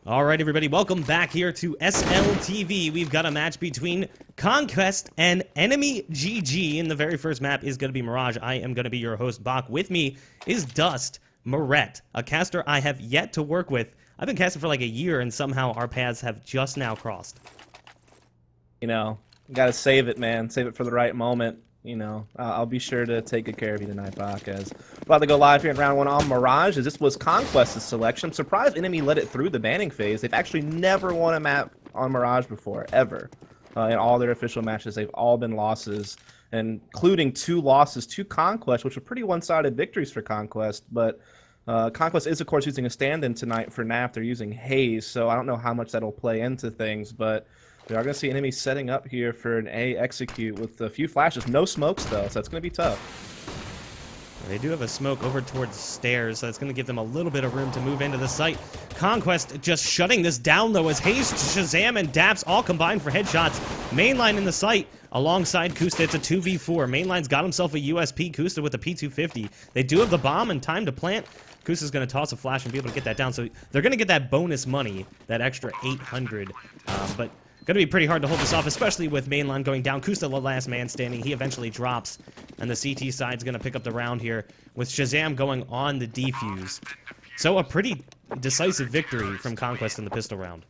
Alright everybody, welcome back here to SLTV. We've got a match between Conquest and EnemyGG, and the very first map is going to be Mirage. I am going to be your host, Bach. With me is Dust Moret, a caster I have yet to work with. I've been casting for like a year, and somehow our paths have just now crossed. You know, gotta save it, man. Save it for the right moment. You know, I'll be sure to take good care of you tonight, Bach, as we're about to go live here in round one on Mirage, as this was Conquest's selection. I'm surprised Enemy let it through the banning phase. They've actually never won a map on Mirage before, ever. In all their official matches, they've all been losses, including 2 losses to Conquest, which were pretty one-sided victories for Conquest. But Conquest is, of course, using a stand-in tonight for NAF. They're using Haze, so I don't know how much that'll play into things, but we are going to see Enemy setting up here for an A execute with a few flashes. No smokes, though, so it's going to be tough. They do have a smoke over towards stairs, so it's going to give them a little bit of room to move into the site. Conquest just shutting this down, though, as Haze, Shazam, and Daps all combine for headshots. Mainline in the site alongside Kusta. It's a 2v4. Mainline's got himself a USP. Kusta with a P250. They do have the bomb and time to plant. Kusta's going to toss a flash and be able to get that down, so they're going to get that bonus money, that extra 800, but going to be pretty hard to hold this off, especially with Mainline going down. Kusta, the last man standing. He eventually drops, and the CT side's going to pick up the round here with Shazam going on the defuse. So a pretty decisive victory from Conquest in the pistol round.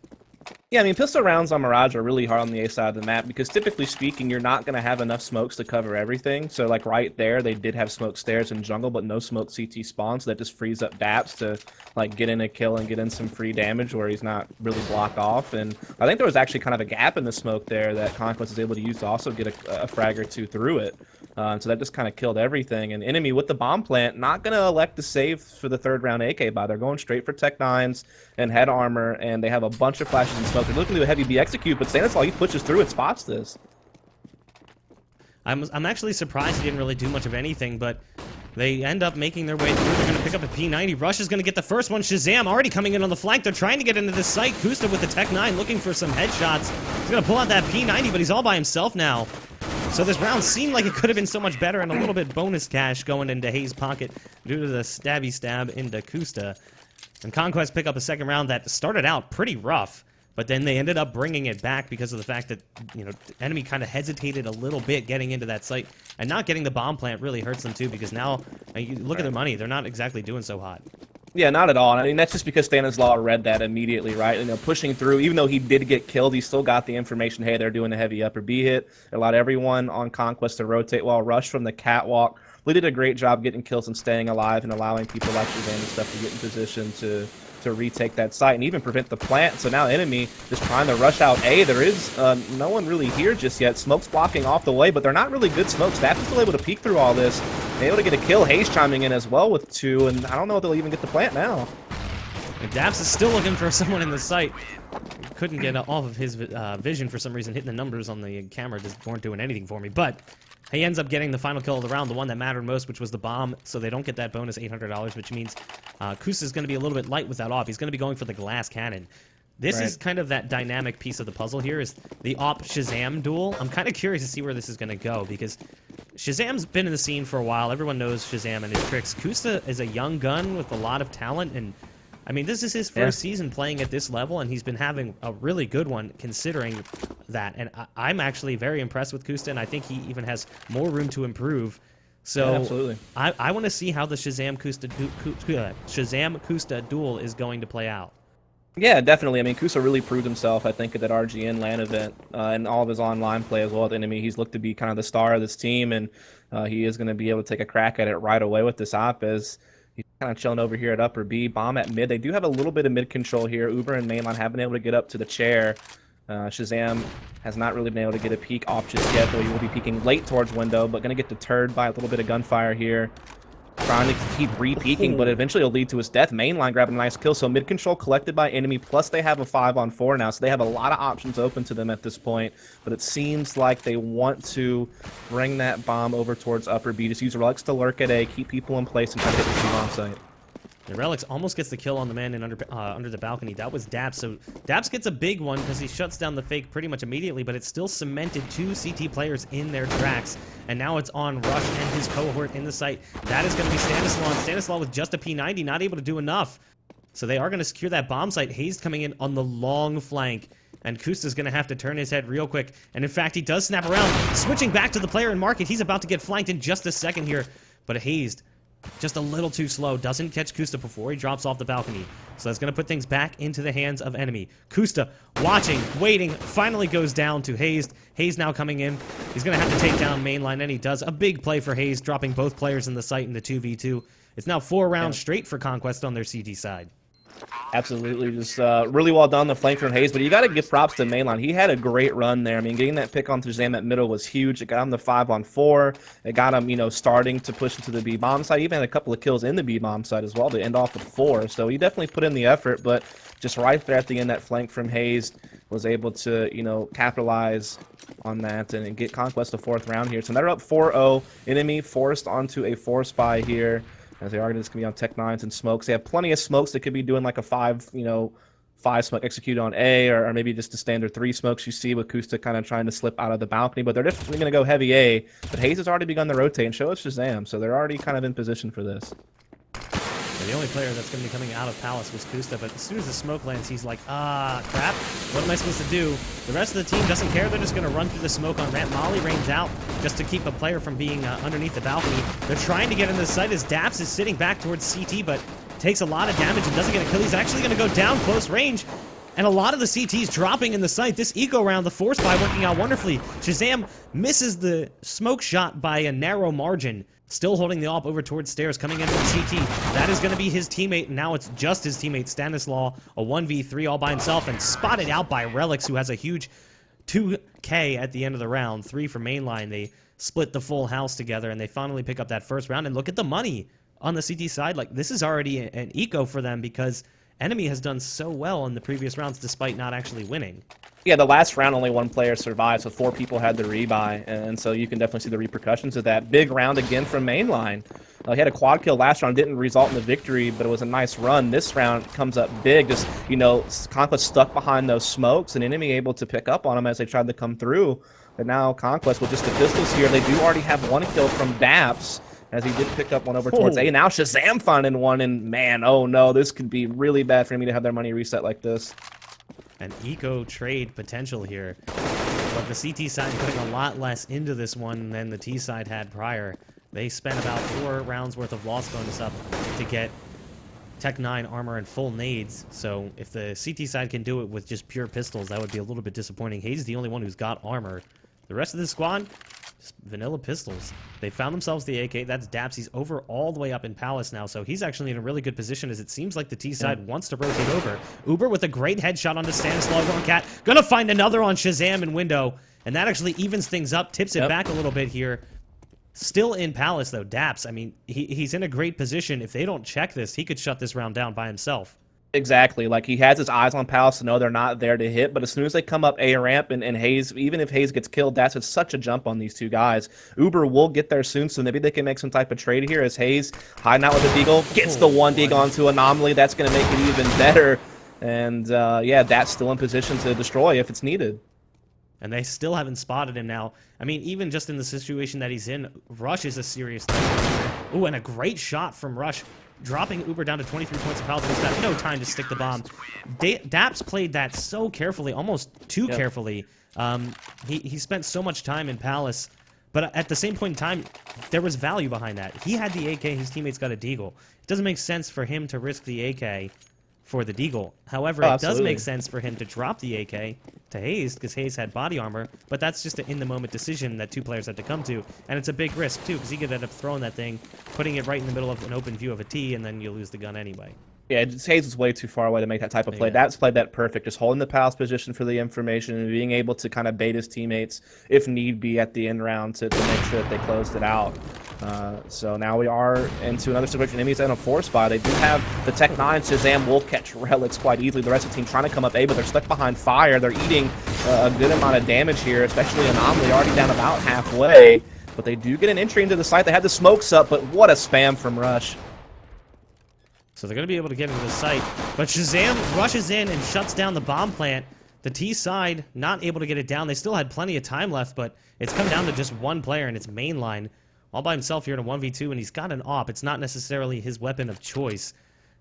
Yeah, I mean, pistol rounds on Mirage are really hard on the A side of the map because typically speaking, you're not going to have enough smokes to cover everything. So, like, right there, they did have smoke stairs and jungle, but no smoke CT spawn, so that just frees up Daps to, like, get in a kill and get in some free damage where he's not really blocked off. And I think there was actually kind of a gap in the smoke there that Conquest was able to use to also get a frag or two through it. So that just kind of killed everything. And Enemy with the bomb plant, not going to elect to save for the third round AK buy. They're going straight for Tech 9s and head armor, and they have a bunch of flashes and smoke. They're looking to do a heavy B execute, but Stanislaw, he pushes through it, spots this. I'm actually surprised he didn't really do much of anything, but they end up making their way through. They're going to pick up a P90. Rush is going to get the first one. Shazam already coming in on the flank. They're trying to get into this site. Kusta with the Tech 9 looking for some headshots. He's going to pull out that P90, but he's all by himself now. So this round seemed like it could have been so much better, and a little bit bonus cash going into Hayes' pocket due to the stabby stab into Kusta. And Conquest pick up a second round that started out pretty rough, but then they ended up bringing it back because of the fact that, you know, Enemy kind of hesitated a little bit getting into that site, and not getting the bomb plant really hurts them too, because now, you look at their money, they're not exactly doing so hot. Yeah, not at all. I mean, that's just because Stanislaw read that immediately, right? You know, pushing through, even though he did get killed, he still got the information, hey, they're doing a heavy upper B hit. It allowed everyone on Conquest to rotate while Rush from the catwalk really did a great job getting kills and staying alive and allowing people like Shazam and stuff to get in position to retake that site and even prevent the plant. So now Enemy just trying to rush out A. There is no one really here just yet. Smoke's blocking off the way, but they're not really good smokes. Staff is still able to peek through all this. They're able to get a kill. Hayes chiming in as well with 2, and I don't know if they'll even get the plant now. And Daps is still looking for someone in the site. Couldn't get off of his vision for some reason. Hitting the numbers on the camera just weren't doing anything for me, but he ends up getting the final kill of the round, the one that mattered most, which was the bomb, so they don't get that bonus $800, which means Kusta's going to be a little bit light with that off. He's going to be going for the glass cannon. This is kind of that dynamic piece of the puzzle here, is the Shazam duel. I'm kind of curious to see where this is going to go, because Shazam's been in the scene for a while. Everyone knows Shazam and his tricks. Kusta is a young gun with a lot of talent, and I mean, this is his first season playing at this level, and he's been having a really good one considering that. And I'm actually very impressed with Kusta, and I think he even has more room to improve. So yeah, absolutely. I want to see how the Shazam Kusta duel is going to play out. Yeah, definitely. I mean, Kusta really proved himself, I think, at that RGN LAN event and all of his online play as well at Enemy. He's looked to be kind of the star of this team, and he is going to be able to take a crack at it right away with this op as he's kind of chilling over here at upper B. Bomb at mid. They do have a little bit of mid control here. Uber and Mainline have been able to get up to the chair. Shazam has not really been able to get a peek off just yet, though he will be peeking late towards window, but going to get deterred by a little bit of gunfire here. Trying to keep re-peeking, but eventually it'll lead to his death. Mainline grabbing a nice kill, so mid control collected by Enemy, plus they have a 5-on-4 now, so they have a lot of options open to them at this point, but it seems like they want to bring that bomb over towards upper B, just use relics to lurk at A, keep people in place, and try to hit the bomb site. The Relics almost gets the kill on the man in under the balcony. That was Daps. So Daps gets a big one because he shuts down the fake pretty much immediately, but it's still cemented 2 CT players in their tracks. And now it's on Rush and his cohort in the site. That is going to be Stanislaw. And Stanislaw with just a P90, not able to do enough. So they are going to secure that bomb site. Hayes coming in on the long flank. And Kusta's going to have to turn his head real quick. And in fact, he does snap around. Switching back to the player in market. He's about to get flanked in just a second here. But Hayes, just a little too slow. Doesn't catch Kusta before he drops off the balcony. So that's going to put things back into the hands of enemy. Kusta, watching, waiting, finally goes down to Hayes. Hayes now coming in. He's going to have to take down mainline, and he does. A big play for Hayes, dropping both players in the site in the 2v2. It's now 4 rounds straight for Conquest on their CT side. Absolutely, just really well done the flank from Hayes, but you got to give props to mainline. He had a great run there. I mean, getting that pick on Shazam at middle was huge. It got him the 5-on-4. It got him, you know, starting to push into the B bomb side. He even had a couple of kills in the B bomb side as well to end off with 4. So he definitely put in the effort, but just right there at the end, that flank from Hayes was able to, you know, capitalize on that and get Conquest the 4th round here. So they're up 4-0. Enemy forced onto a 4-spy here, as they are just going to be on Tech 9s and smokes. They have plenty of smokes. They could be doing like a 5 smoke execute on A, or maybe just the standard 3 smokes you see with Kusta kind of trying to slip out of the balcony. But they're definitely going to go heavy A. But Hayes has already begun to rotate and show us Shazam, so they're already kind of in position for this. The only player that's going to be coming out of Palace was Kusta, but as soon as the smoke lands, he's like, crap, what am I supposed to do? The rest of the team doesn't care. They're just going to run through the smoke on ramp. Molly rains out just to keep a player from being underneath the balcony. They're trying to get in the site as Daps is sitting back towards CT, but takes a lot of damage and doesn't get a kill. He's actually going to go down close range, and a lot of the CTs dropping in the site. This eco round, the 4-spy working out wonderfully. Shazam misses the smoke shot by a narrow margin. Still holding the AWP over towards stairs, coming in from CT. That is going to be his teammate, and now it's just his teammate, Stanislaw, a 1v3 all by himself, and spotted out by Relics, who has a huge 2K at the end of the round. 3 for mainline. They split the full house together, and they finally pick up that first round. And look at the money on the CT side. Like, this is already an eco for them, because Enemy has done so well in the previous rounds despite not actually winning. Yeah, the last round only 1 player survived, so 4 people had the rebuy, and so you can definitely see the repercussions of that. Big round again from mainline. He had a quad kill last round, didn't result in the victory, but it was a nice run. This round comes up big, just, you know, Conquest stuck behind those smokes, and Enemy able to pick up on them as they tried to come through. But now Conquest with just the pistols here, they do already have 1 kill from Daps, as he did pick up one over towards A. Now Shazam finding one, and man, oh no, this could be really bad for Enemy to have their money reset like this. An eco trade potential here, but the CT side putting a lot less into this one than the T side had prior. They spent about 4 rounds worth of loss bonus up to get Tech 9 armor and full nades, so if the CT side can do it with just pure pistols, that would be a little bit disappointing. Hayes is the only one who's got armor. The rest of the squad, just vanilla pistols. They found themselves the AK. That's Daps. He's over all the way up in Palace now, so he's actually in a really good position, as it seems like the T side wants to rotate over. Uber with a great headshot onto Stanislaw Roncat. Gonna find another on Shazam and Window, and that actually evens things up, tips it back a little bit here. Still in Palace, though, Daps. I mean, he's in a great position. If they don't check this, he could shut this round down by himself. Exactly. Like, he has his eyes on Palace to know they're not there to hit, but as soon as they come up A ramp and Hayes, even if Hayes gets killed, that's such a jump on these 2 guys. Uber will get there soon, so maybe they can make some type of trade here as Hayes, hiding out with the Deagle, gets the 1 Deagle onto Anomaly. That's going to make it even better. And, yeah, that's still in position to destroy if it's needed. And they still haven't spotted him now. I mean, even just in the situation that he's in, Rush is a serious threat. Ooh, and a great shot from Rush, dropping Uber down to 23 points of health. He's got no time to stick the bomb. Daps played that so carefully, almost too carefully. He spent so much time in Palace, but at the same point in time, there was value behind that. He had the AK, his teammates got a Deagle. It doesn't make sense for him to risk the AK for the Deagle. However, it does make sense for him to drop the AK to Hayes, because Hayes had body armor, but that's just an in-the-moment decision that 2 players had to come to, and it's a big risk, too, because he could end up throwing that thing, putting it right in the middle of an open view of a T, and then you lose the gun anyway. Yeah, Hayes is way too far away to make that type of play. That's played that perfect, just holding the Palace position for the information and being able to kind of bait his teammates, if need be, at the end round to make sure that they closed it out. So now we are into another situation. Enemy's in a 4-spot. They do have the Tech 9. Shazam will catch Relics quite easily. The rest of the team trying to come up A, but they're stuck behind fire. They're eating a good amount of damage here, especially Anomaly, already down about halfway. But they do get an entry into the site. They had the smokes up, but what a spam from Rush. So they're going to be able to get into the site, but Shazam rushes in and shuts down the bomb plant. The T side not able to get it down. They still had plenty of time left, but it's come down to just 1 player, and it's mainline all by himself here in a 1v2, and he's got an AWP. It's not necessarily his weapon of choice.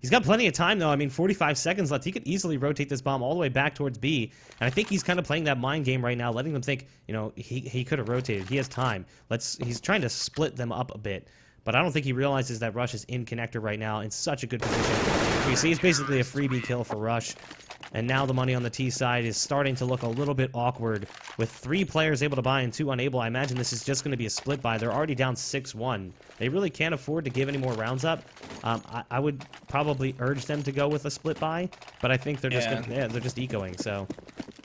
He's got plenty of time, though. I mean, 45 seconds left. He could easily rotate this bomb all the way back towards B. And I think he's kind of playing that mind game right now, letting them think, you know, he could have rotated. He has time. He's trying to split them up a bit. But I don't think he realizes that Rush is in connector right now in such a good position. You see, it's basically a freebie kill for Rush. And now the money on the T side is starting to look a little bit awkward. With 3 players able to buy and 2 unable, I imagine this is just going to be a split buy. They're already down 6-1. They really can't afford to give any more rounds up. I would probably urge them to go with a split buy, but I think they're just they're just ecoing. So,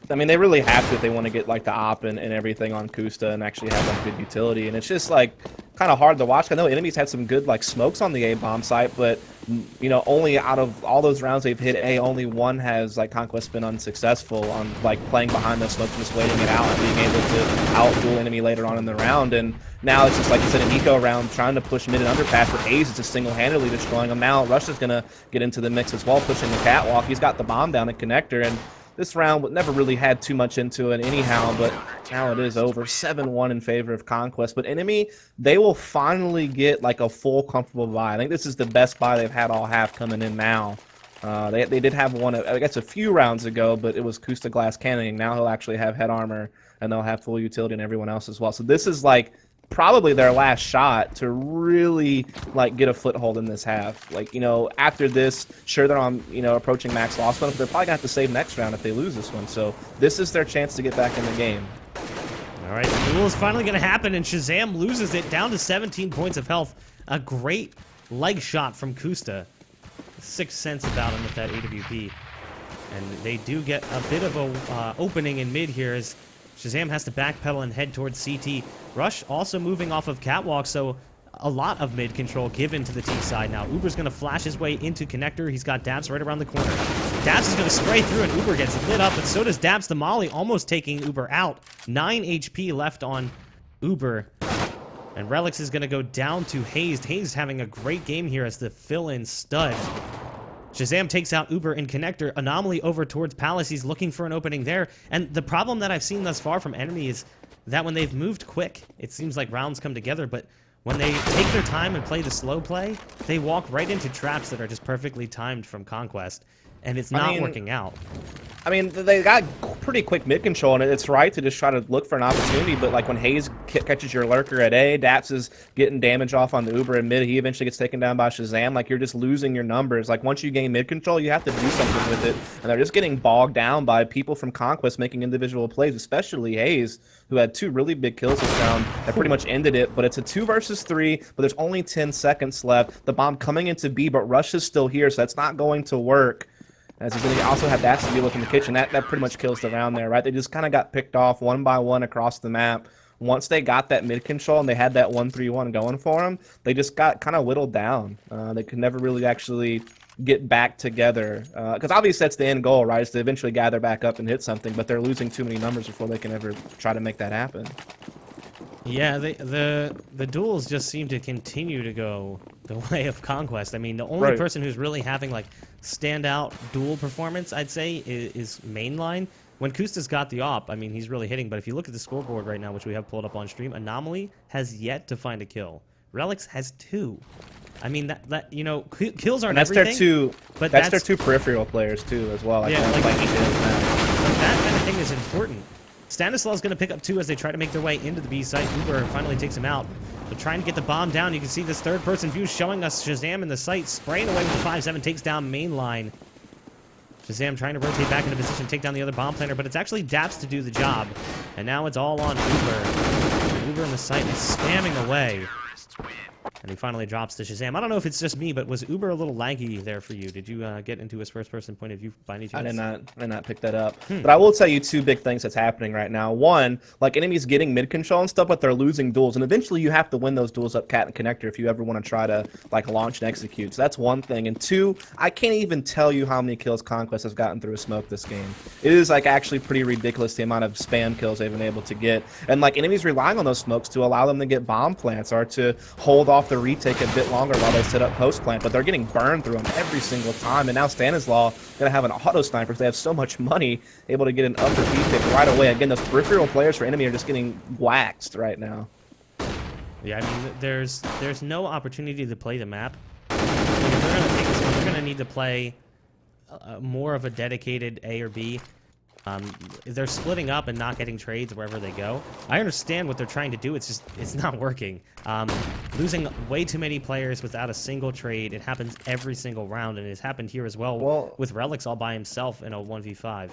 I mean, they really have to if they want to get like the op and everything on Kusta and actually have like good utility. And it's just like kind of hard to watch. I know enemies had some good like smokes on the A bomb site, but you know, only out of all those rounds they've hit A, only one has like Conquest been unsuccessful on like playing behind those smokes, just waiting it out and being able to outduel enemy later on in the round. And now it's just like you said, an eco round trying to push mid and underpass for Hayes is just single-handedly destroying them. Now Rush is gonna get into the mix as well, pushing the catwalk. He's got the bomb down at connector, and this round never really had too much into it anyhow, but now it is over. 7-1 in favor of Conquest. But Enemy, they will finally get like a full comfortable buy. I think this is the best buy they've had all half coming in now. They did have one, I guess, a few rounds ago, but it was Kusta glass cannoning. Now he'll actually have head armor, and they'll have full utility and everyone else as well. So this is like probably their last shot to really like get a foothold in this half. Like, you know, after this, sure, they're on, you know, approaching max loss one, but they're probably gonna have to save next round if they lose this one. So this is their chance to get back in the game. All right, the duel is finally gonna happen, and Shazam loses it down to 17 points of health. A great leg shot from Kusta. 6 cents about him with that AWP. And they do get a bit of a opening in mid here as Shazam has to backpedal and head towards CT. Rush also moving off of catwalk, so a lot of mid control given to the T side now. Uber's going to flash his way into connector. He's got Dabs right around the corner. Dabs is going to spray through, and Uber gets lit up, but so does Dabs the Molly, almost taking Uber out. 9 HP left on Uber. And Relix is going to go down to Hazed. Hazed having a great game here as the fill-in stud. Shazam takes out Uber in connector. Anomaly over towards Palace. He's looking for an opening there. And the problem that I've seen thus far from Enemy is that when they've moved quick, it seems like rounds come together, but when they take their time and play the slow play, they walk right into traps that are just perfectly timed from Conquest, and it's not working out. I mean, they got pretty quick mid control, and it's right to just try to look for an opportunity. But like when Hayes catches your lurker at A, Daps is getting damage off on the Uber and mid. He eventually gets taken down by Shazam. Like you're just losing your numbers. Like once you gain mid control, you have to do something with it. And they're just getting bogged down by people from Conquest making individual plays, especially Hayes, who had 2 really big kills this round that pretty much ended it. But it's a 2 versus 3, but there's only 10 seconds left. The bomb coming into B, but Rush is still here, so that's not going to work. As he's going to also have that to deal with in the kitchen. That pretty much kills the round there, right? They just kind of got picked off one by one across the map. Once they got that mid control and they had that 1-3-1 going for them, they just got kind of whittled down. They could never really actually get back together. Because obviously that's the end goal, right? Is to eventually gather back up and hit something, but they're losing too many numbers before they can ever try to make that happen. Yeah, the duels just seem to continue to go the way of Conquest. I mean, the only person who's really having like standout duel performance, I'd say, is Mainline. When Kusta's got the op, I mean, he's really hitting. But if you look at the scoreboard right now, which we have pulled up on stream, Anomaly has yet to find a kill. Relix has 2. I mean, that you know, kills aren't everything. That's their 2. But that's their 2 peripheral players too, as well. Yeah, like that kind of thing is important. Stanislav's going to pick up 2 as they try to make their way into the B site. Uber finally takes him out. They're trying to get the bomb down. You can see this third-person view showing us Shazam in the site, spraying away with the 5-7, takes down Mainline. Shazam trying to rotate back into position, take down the other bomb planter, but it's actually Daps to do the job. And now it's all on Uber. Uber in the site is spamming away. And he finally drops to Shazam. I don't know if it's just me, but was Uber a little laggy there for you? Did you get into his first-person point of view by any chance? I did not pick that up. But I will tell you 2 big things that's happening right now. One, like enemies getting mid control and stuff, but they're losing duels, and eventually you have to win those duels up cat and connector if you ever want to try to like launch and execute. So that's one thing. And 2, I can't even tell you how many kills Conquest has gotten through a smoke this game. It is like actually pretty ridiculous the amount of spam kills they've been able to get, and like enemies relying on those smokes to allow them to get bomb plants or to hold off the retake a bit longer while they set up post plant, but they're getting burned through them every single time. And now Stanislaw gonna have an auto sniper because they have so much money, able to get an upper B pick right away. Again, those peripheral players for Enemy are just getting waxed right now. Yeah, I mean, there's no opportunity to play the map. If they're gonna take this one they're going to need to play more of a dedicated A or B. They're splitting up and not getting trades wherever they go. I understand what they're trying to do. It's not working. Losing way too many players without a single trade. It happens every single round, and it's happened here as well with Relics all by himself in a 1v5.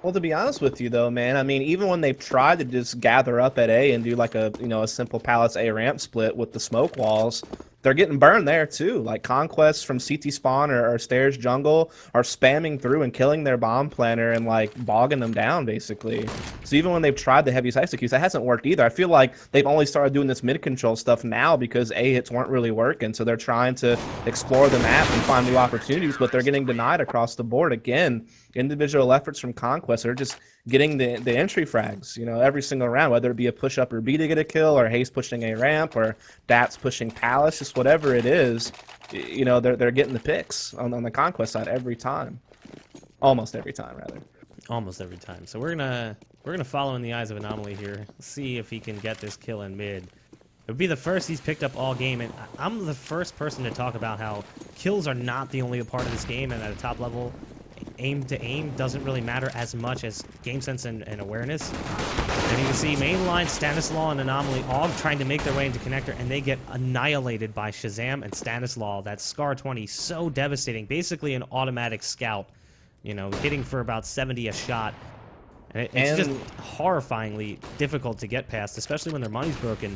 Well, to be honest with you, though, man, I mean, even when they've tried to just gather up at A and do like a, a simple Palace A ramp split with the smoke walls, they're getting burned there too. Like Conquest from CT spawn or stairs jungle are spamming through and killing their bomb planner and like bogging them down basically. So even when they've tried the heaviest executes, that hasn't worked either. I feel like they've only started doing this mid control stuff now because A hits weren't really working. So they're trying to explore the map and find new opportunities, but they're getting denied across the board. Again, individual efforts from Conquest are just getting the entry frags, every single round, whether it be a push up or B to get a kill, or Hayes pushing a ramp, or Dats pushing Palace, just whatever it is, they're getting the picks on the Conquest side every time, almost every time rather. Almost every time. So we're gonna follow in the eyes of Anomaly here, see if he can get this kill in mid. It would be the first he's picked up all game, and I'm the first person to talk about how kills are not the only part of this game, and at a top level, aim to aim doesn't really matter as much as game sense and awareness. And you can see mainline, Stanislaw, and Anomaly all trying to make their way into connector, and they get annihilated by Shazam and Stanislaw. That Scar 20, so devastating. Basically an automatic scout, hitting for about 70 a shot. And it's just horrifyingly difficult to get past, especially when their money's broken.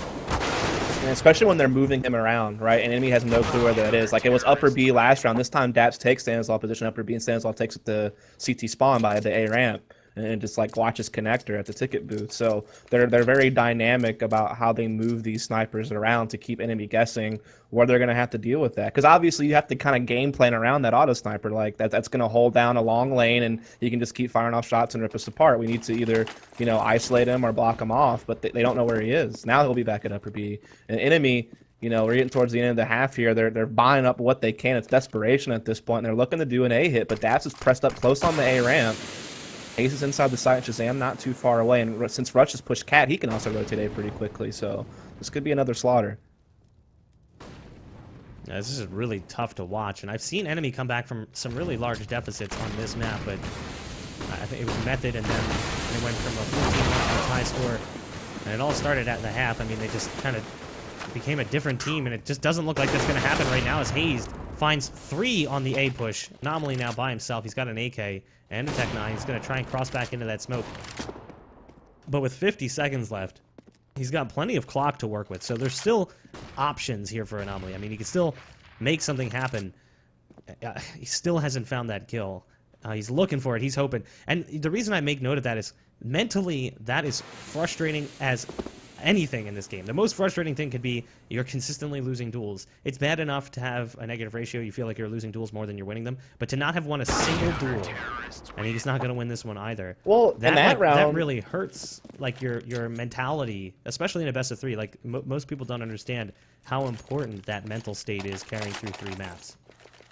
And especially when they're moving him around, right? And enemy has no clue where that is. Like it was upper B last round. This time Daps takes Stanislaw position upper B, and Stanislaw takes the CT spawn by the A ramp and just like watches connector at the ticket booth. So they're very dynamic about how they move these snipers around to keep enemy guessing where they're going to have to deal with that. Because obviously you have to kind of game plan around that auto sniper. Like that's going to hold down a long lane, and you can just keep firing off shots and rip us apart. We need to either isolate him or block him off, but they don't know where he is. Now he'll be back at upper B. And enemy, we're getting towards the end of the half here. They're buying up what they can. It's desperation at this point, and they're looking to do an A hit, but Daps is pressed up close on the A ramp. Ace is inside the site, Shazam not too far away, and since Rush has pushed Cat, he can also rotate A pretty quickly, so this could be another slaughter. Yeah, this is really tough to watch, and I've seen Enemy come back from some really large deficits on this map, but I think it was Method and then they went from a 14-1 to a tie score, and it all started at the half. I mean, they just kind of became a different team, and it just doesn't look like that's going to happen right now as Hayes finds 3 on the A push. Anomaly now by himself. He's got an AK and a Tech 9. He's going to try and cross back into that smoke. But with 50 seconds left, he's got plenty of clock to work with. So there's still options here for Anomaly. I mean, he can still make something happen. He still hasn't found that kill. He's looking for it. He's hoping. And the reason I make note of that is mentally, that is frustrating as anything in this game. The most frustrating thing could be you're consistently losing duels. It's bad enough to have a negative ratio. You feel like you're losing duels more than you're winning them. But to not have won a single duel, and he's not going to win this one either. Well, in that round, that really hurts like your mentality, especially in a best of 3. Like most people don't understand how important that mental state is carrying through 3 maps.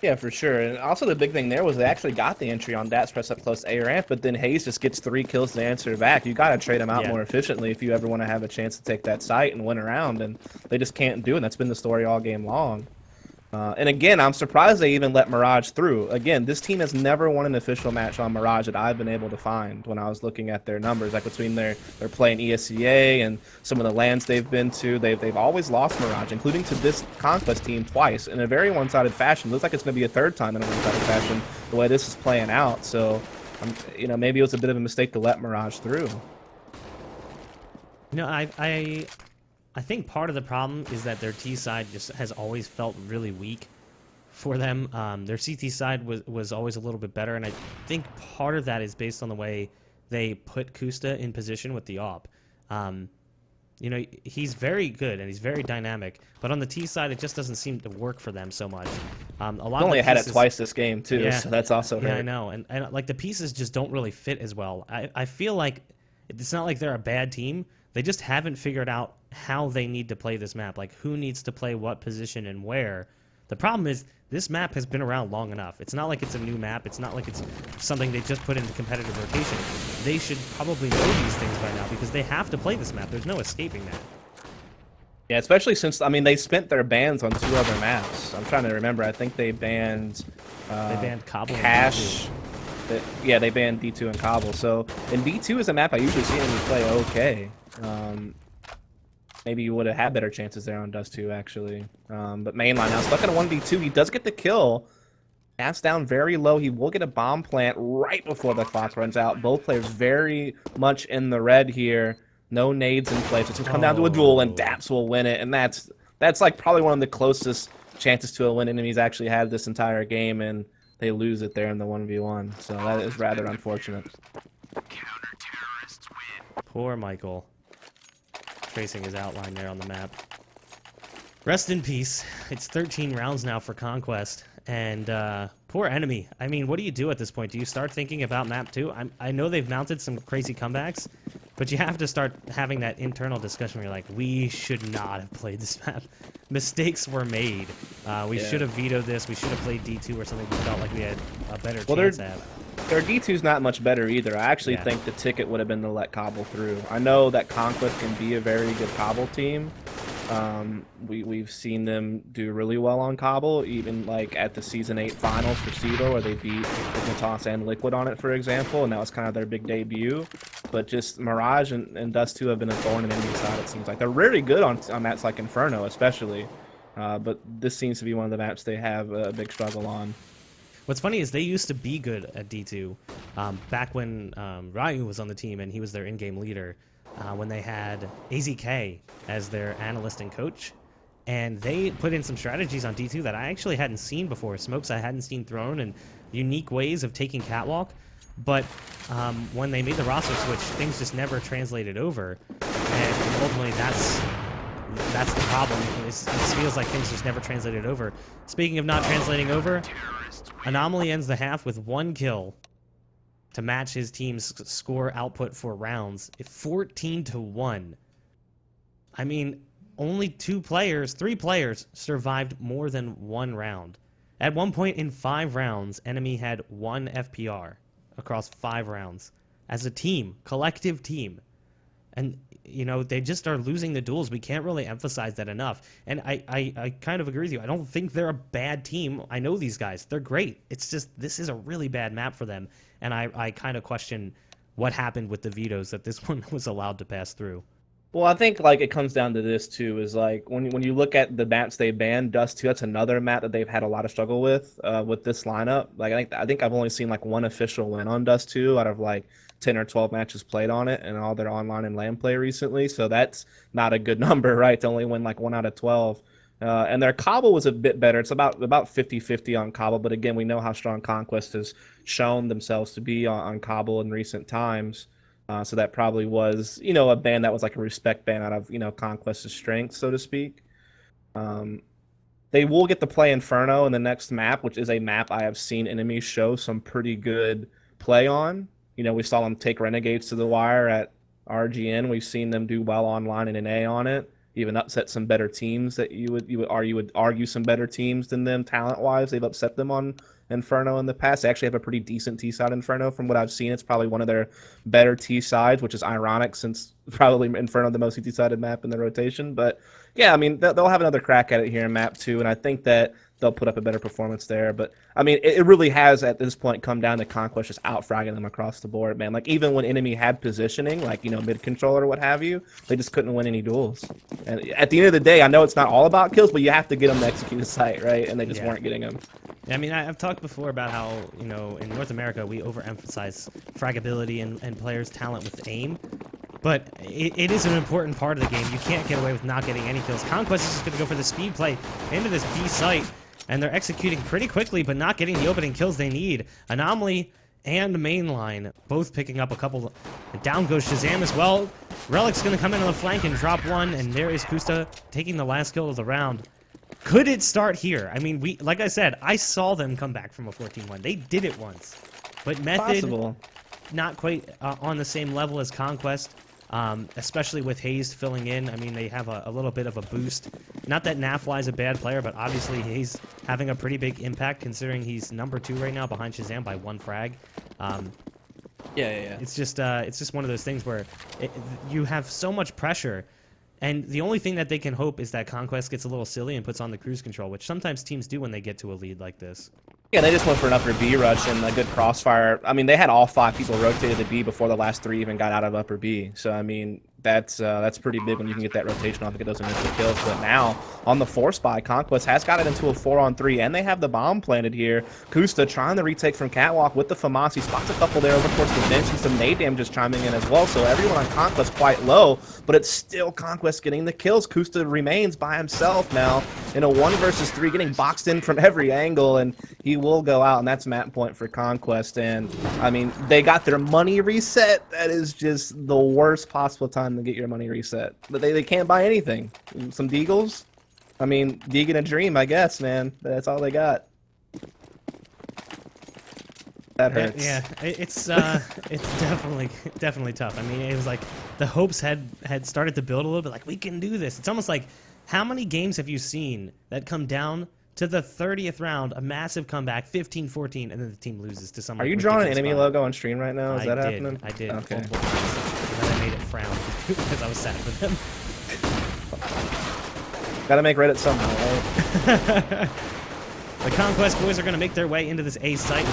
Yeah, for sure. And also the big thing there was they actually got the entry on Dats press up close A ramp, but then Hayes just gets 3 kills to answer back. You got to trade him out more efficiently if you ever want to have a chance to take that site and win around, and they just can't do it. And that's been the story all game long. And again, I'm surprised they even let Mirage through. Again, this team has never won an official match on Mirage that I've been able to find when I was looking at their numbers. Like between they're playing ESCA and some of the lands they've been to, they've always lost Mirage, including to this Conquest team twice in a very one-sided fashion. Looks like it's going to be a 3rd time in a one-sided fashion the way this is playing out. So, maybe it was a bit of a mistake to let Mirage through. I think part of the problem is that their T side just has always felt really weak for them. Their CT side was always a little bit better, and I think part of that is based on the way they put Kusta in position with the AWP. He's very good and he's very dynamic, but on the T side, it just doesn't seem to work for them so much. A lot only had it twice this game too, so that's also hurt. Yeah, I know, and like the pieces just don't really fit as well. I feel like it's not like they're a bad team. They just haven't figured out how they need to play this map, like who needs to play what position and where. The problem is this map has been around long enough. It's not like it's a new map. It's not like it's something they just put into competitive rotation. They should probably know these things by now because they have to play this map. There's no escaping that. Yeah, especially since, they spent their bans on 2 other maps. I'm trying to remember. I think they banned They banned Cobble and Cash. Yeah, they banned D2 and Cobble. So, and D2 is a map I usually see enemy play okay. Maybe you would have had better chances there on Dust 2, actually. But mainline now stuck in a 1v2. He does get the kill. That's down very low. He will get a bomb plant right before the clock runs out. Both players very much in the red here. No nades in place. It's going to come down to a duel, and Daps will win it. And that's like probably one of the closest chances to a win enemies actually had this entire game, and they lose it there in the 1v1. So that is rather unfortunate. Poor Michael. Tracing his outline there on the map. Rest in peace. It's 13 rounds now for Conquest. And poor Enemy. I mean, what do you do at this point? Do you start thinking about map 2? I know they've mounted some crazy comebacks, but you have to start having that internal discussion where you're like, we should not have played this map. Mistakes were made. We should have vetoed this. We should have played D2 or something. We felt like we had a better chance at. Their D2's not much better either. I actually think the ticket would have been to let Cobble through. I know that Conquest can be a very good Cobble team. We've seen them do really well on Cobble, even like at the Season 8 finals for SEVO, where they beat Ignitas and Liquid on it, for example, and that was kind of their big debut. But just Mirage and Dust 2 have been a thorn in enemy side, it seems like. They're really good on maps like Inferno, especially. But this seems to be one of the maps they have a big struggle on. What's funny is they used to be good at D2 back when Ryu was on the team and he was their in-game leader, when they had AZK as their analyst and coach. And they put in some strategies on D2 that I actually hadn't seen before. Smokes I hadn't seen thrown and unique ways of taking Catwalk. But when they made the roster switch, things just never translated over. And ultimately that's the problem. It feels like things just never translated over. Speaking of not translating over, Anomaly ends the half with 1 kill to match his team's score output for rounds. 14-1. I mean, only 3 players survived more than 1 round. At one point in 5 rounds, Enemy had 1 FPR across 5 rounds. As a team, collective team. And, you know, they just are losing the duels. We can't really emphasize that enough. And I kind of agree with you. I don't think they're a bad team. I know these guys. They're great. It's just this is a really bad map for them. And I kind of question what happened with the vetoes that this one was allowed to pass through. Well, I think like it comes down to this too, is like when you look at the maps they banned, Dust 2, that's another map that they've had a lot of struggle with this lineup. Like I think I've only seen like 1 official win on Dust 2 out of like 10 or 12 matches played on it and all their online and LAN play recently. So that's not a good number, right? To only win like 1 out of 12. And their Cobble was a bit better. It's about 50-50 on Cobble. But again, we know how strong Conquest has shown themselves to be on Cobble in recent times. So that probably was, you know, a ban that was like a respect ban out of, you know, Conquest's strength, so to speak. They will get to play Inferno in the next map, which is a map I have seen enemies show some pretty good play on. You know, we saw them take Renegades to the wire at RGN. We've seen them do well online in an A on it. Even upset some better teams that you would argue some better teams than them talent-wise. They've upset them on Inferno in the past. They actually have a pretty decent T-side Inferno from what I've seen. It's probably one of their better T-sides, which is ironic since probably Inferno the most T-sided map in the rotation. But yeah, I mean, they'll have another crack at it here in map 2, and I think that they'll put up a better performance there. But I mean, it really has at this point come down to Conquest just out-fragging them across the board, man. Like even when enemy had positioning, like, you know, mid-control or what have you, they just couldn't win any duels. And at the end of the day, I know it's not all about kills, but you have to get them to execute a site, right? And they just weren't getting them. Yeah, I mean, I've talked before about how, you know, in North America, we overemphasize fraggability and players' talent with aim. But it is an important part of the game. You can't get away with not getting any kills. Conquest is just going to go for the speed play into this B site. And they're executing pretty quickly, but not getting the opening kills they need. Anomaly and Mainline both picking up a couple. Down goes Shazam as well. Relic's going to come in on the flank and drop 1. And there is Kusta taking the last kill of the round. Could it start here? I mean, like I said, I saw them come back from a 14-1. They did it once. But Method, not quite on the same level as Conquest. Especially with Hayes filling in. I mean, they have a little bit of a boost. Not that Nafly is a bad player, but obviously Hayes having a pretty big impact considering he's number 2 right now behind Shazam by 1 frag. It's just one of those things where you have so much pressure, and the only thing that they can hope is that Conquest gets a little silly and puts on the cruise control, which sometimes teams do when they get to a lead like this. Yeah, they just went for an upper B rush and a good crossfire. I mean, they had all 5 people rotated to B before the last 3 even got out of upper B. So, I mean, that's pretty big when you can get that rotation off and get those initial kills. But now, on the force buy, Conquest has got it into a 4-on-3, and they have the bomb planted here. Kusta trying to retake from Catwalk with the FAMAS. He spots a couple there over towards the bench, and some nade damage just chiming in as well. So everyone on Conquest quite low, but it's still Conquest getting the kills. Kusta remains by himself now in a 1 versus 3, getting boxed in from every angle, and he will go out, and that's map point for Conquest. And I mean, they got their money reset. That is just the worst possible time to get your money reset. But they can't buy anything. Some deagles. I mean, Deagle a dream, I guess, man. That's all they got. That hurts. Yeah, it's definitely tough. I mean, it was like the hopes had started to build a little bit. Like, we can do this. It's almost like, how many games have you seen that come down to the 30th round, a massive comeback, 15-14, and then the team loses to someone? Are you drawing an enemy logo on stream right now? Is that happening? I did. Okay. And then I made it frown because I was sad for them. Gotta make Reddit somehow, right? The Conquest boys are going to make their way into this A site.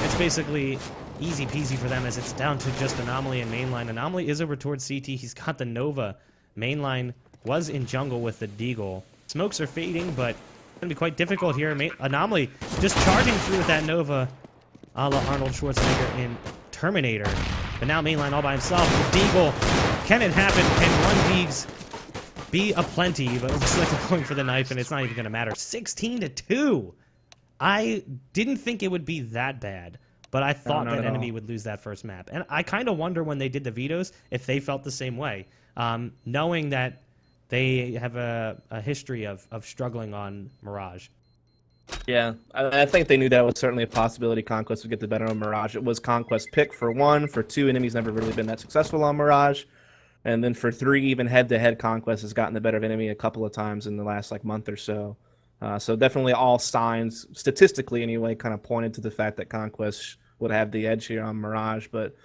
It's basically easy peasy for them as it's down to just Anomaly and Mainline. Anomaly is over towards CT. He's got the Nova. Mainline was in jungle with the Deagle. Smokes are fading, but it's going to be quite difficult here. Anomaly just charging through with that Nova a la Arnold Schwarzenegger in Terminator. But now Mainline all by himself. The Deagle. Can it happen? Can one Deags be a plenty? But looks like they're going for the knife, and it's not even going to matter. 16-2. I didn't think it would be that bad, but I thought that Enemy would lose that first map. And I kind of wonder when they did the vetoes if they felt the same way, knowing that they have a history of struggling on Mirage. Yeah, I think they knew that was certainly a possibility. Conquest would get the better on Mirage. It was Conquest pick for 1. For 2, Enemy's never really been that successful on Mirage. And then for 3, even head-to-head, Conquest has gotten the better of Enemy a couple of times in the last month or so. So definitely all signs, statistically anyway, kind of pointed to the fact that Conquest would have the edge here on Mirage. But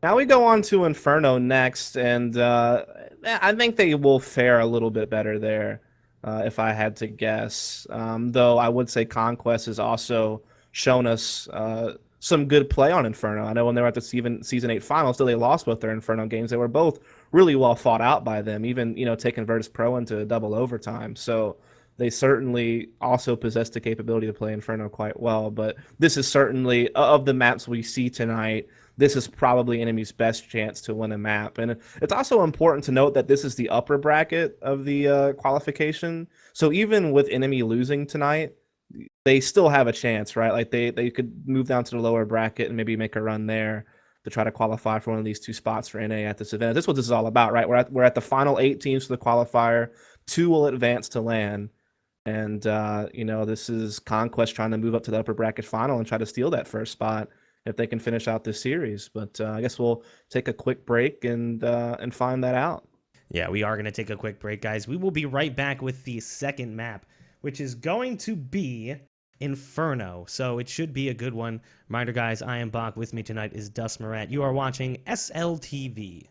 now we go on to Inferno next, and I think they will fare a little bit better there, if I had to guess. Though I would say Conquest has also shown us some good play on Inferno. I know when they were at the Season 8 finals, still they lost both their Inferno games. They were both really well fought out by them, even taking Virtus Pro into double overtime. So they certainly also possess the capability to play Inferno quite well. But this is certainly, of the maps we see tonight, this is probably Enemy's best chance to win a map. And it's also important to note that this is the upper bracket of the qualification. So even with Enemy losing tonight, they still have a chance, right? Like they could move down to the lower bracket and maybe make a run there to try to qualify for one of these 2 spots for NA at this event. This is what this is all about, right? We're at the final 8 teams for the qualifier. 2 will advance to LAN. And, this is Conquest trying to move up to the upper bracket final and try to steal that first spot if they can finish out this series. But I guess we'll take a quick break and find that out. Yeah, we are going to take a quick break, guys. We will be right back with the second map, which is going to be Inferno. So it should be a good one. Reminder, guys, I am Bach. With me tonight is Dust Morat. You are watching SLTV.